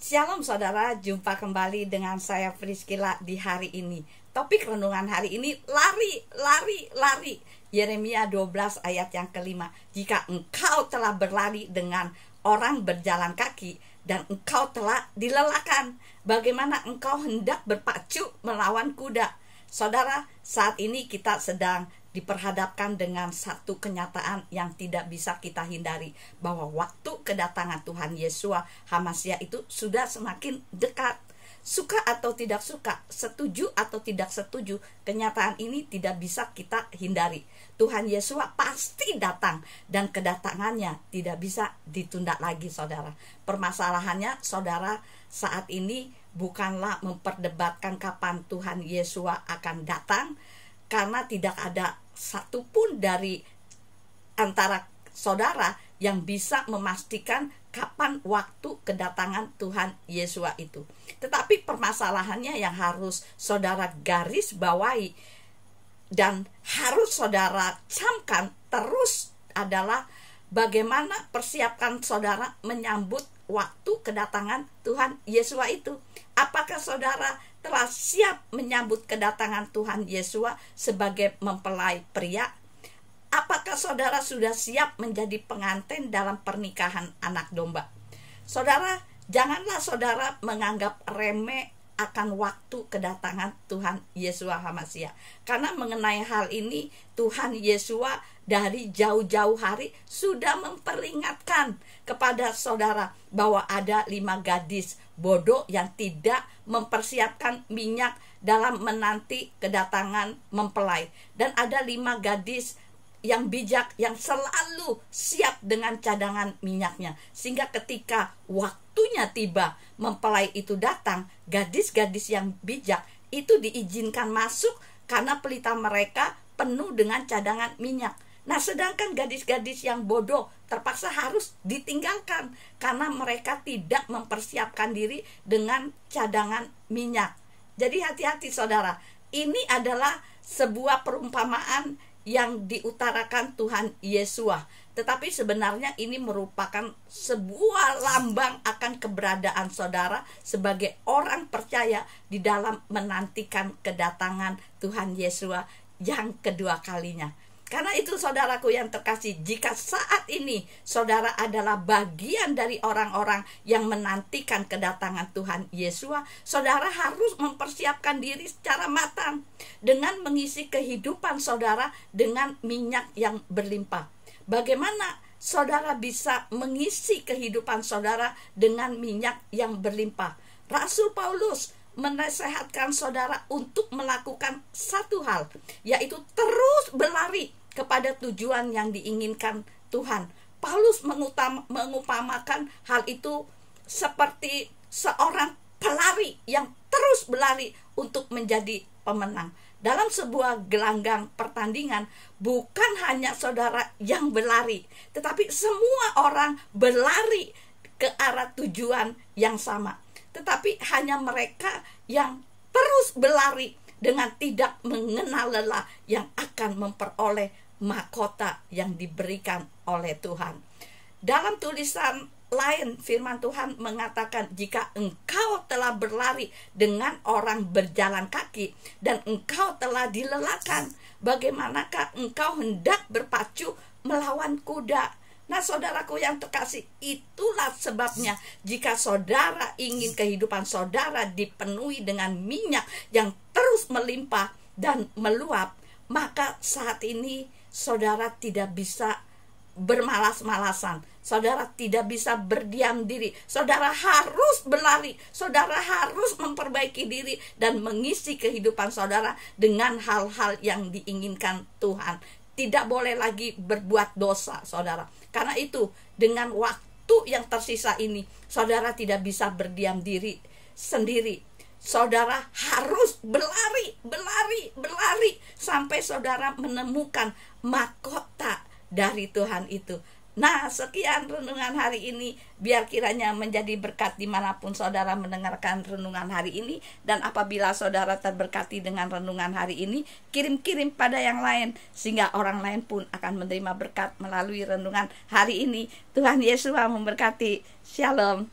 Shalom saudara, jumpa kembali dengan saya Priscilla di hari ini. Topik renungan hari ini, lari. Yeremia 12 ayat yang kelima. Jika engkau telah berlari dengan orang berjalan kaki dan engkau telah dilelahkan, bagaimana engkau hendak berpacu melawan kuda? Saudara, saat ini kita sedang diperhadapkan dengan satu kenyataan yang tidak bisa kita hindari, bahwa waktu kedatangan Tuhan Yeshua HaMasyiah itu sudah semakin dekat. Suka atau tidak suka, setuju atau tidak setuju, kenyataan ini tidak bisa kita hindari. Tuhan Yeshua pasti datang dan kedatangannya tidak bisa ditunda lagi, saudara. Permasalahannya, saudara, saat ini bukanlah memperdebatkan kapan Tuhan Yeshua akan datang, karena tidak ada satupun dari antara saudara yang bisa memastikan kapan waktu kedatangan Tuhan Yeshua itu. Tetapi permasalahannya yang harus saudara garis bawahi dan harus saudara camkan terus adalah bagaimana persiapkan saudara menyambut waktu kedatangan Tuhan Yeshua itu. Apakah saudara telah siap menyambut kedatangan Tuhan Yeshua sebagai mempelai pria? Apakah saudara sudah siap menjadi pengantin dalam pernikahan anak domba? Saudara, janganlah saudara menganggap remeh akan waktu kedatangan Tuhan Yeshua HaMasyiah. Karena mengenai hal ini, Tuhan Yeshua dari jauh-jauh hari sudah memperingatkan kepada saudara bahwa ada 5 gadis bodoh yang tidak mempersiapkan minyak dalam menanti kedatangan mempelai. Dan ada 5 gadis yang bijak yang selalu siap dengan cadangan minyaknya, sehingga ketika waktunya tiba mempelai itu datang, gadis-gadis yang bijak itu diizinkan masuk karena pelita mereka penuh dengan cadangan minyak. Nah, sedangkan gadis-gadis yang bodoh terpaksa harus ditinggalkan karena mereka tidak mempersiapkan diri dengan cadangan minyak. Jadi hati-hati saudara, ini adalah sebuah perumpamaan yang diutarakan Tuhan Yeshua, tetapi sebenarnya ini merupakan sebuah lambang akan keberadaan saudara sebagai orang percaya di dalam menantikan kedatangan Tuhan Yeshua yang kedua kalinya. Karena itu saudaraku yang terkasih, jika saat ini saudara adalah bagian dari orang-orang yang menantikan kedatangan Tuhan Yeshua, saudara harus mempersiapkan diri secara matang dengan mengisi kehidupan saudara dengan minyak yang berlimpah. Bagaimana saudara bisa mengisi kehidupan saudara dengan minyak yang berlimpah? Rasul Paulus menasehatkan saudara untuk melakukan satu hal, yaitu terus berlari kepada tujuan yang diinginkan Tuhan. Paulus mengupamakan hal itu seperti seorang pelari yang terus berlari untuk menjadi pemenang. Dalam sebuah gelanggang pertandingan, bukan hanya saudara yang berlari, tetapi semua orang berlari ke arah tujuan yang sama. Tetapi hanya mereka yang terus berlari dengan tidak mengenal lelah yang akan memperoleh mahkota yang diberikan oleh Tuhan. Dalam tulisan lain, firman Tuhan mengatakan, jika engkau telah berlari dengan orang berjalan kaki dan engkau telah dilelahkan, bagaimanakah engkau hendak berpacu melawan kuda? Nah, saudaraku yang terkasih, itulah sebabnya jika saudara ingin kehidupan saudara dipenuhi dengan minyak yang terus melimpah dan meluap, maka saat ini saudara tidak bisa bermalas-malasan. Saudara tidak bisa berdiam diri. Saudara harus berlari. Saudara harus memperbaiki diri dan mengisi kehidupan saudara dengan hal-hal yang diinginkan Tuhan. Tidak boleh lagi berbuat dosa, saudara. Karena itu, dengan waktu yang tersisa ini, saudara tidak bisa berdiam diri sendiri. Saudara harus berlari sampai saudara menemukan mahkota dari Tuhan itu. Nah, sekian renungan hari ini. Biar kiranya menjadi berkat dimanapun saudara mendengarkan renungan hari ini. Dan apabila saudara terberkati dengan renungan hari ini, kirim-kirim pada yang lain, sehingga orang lain pun akan menerima berkat melalui renungan hari ini. Tuhan Yesus memberkati. Shalom.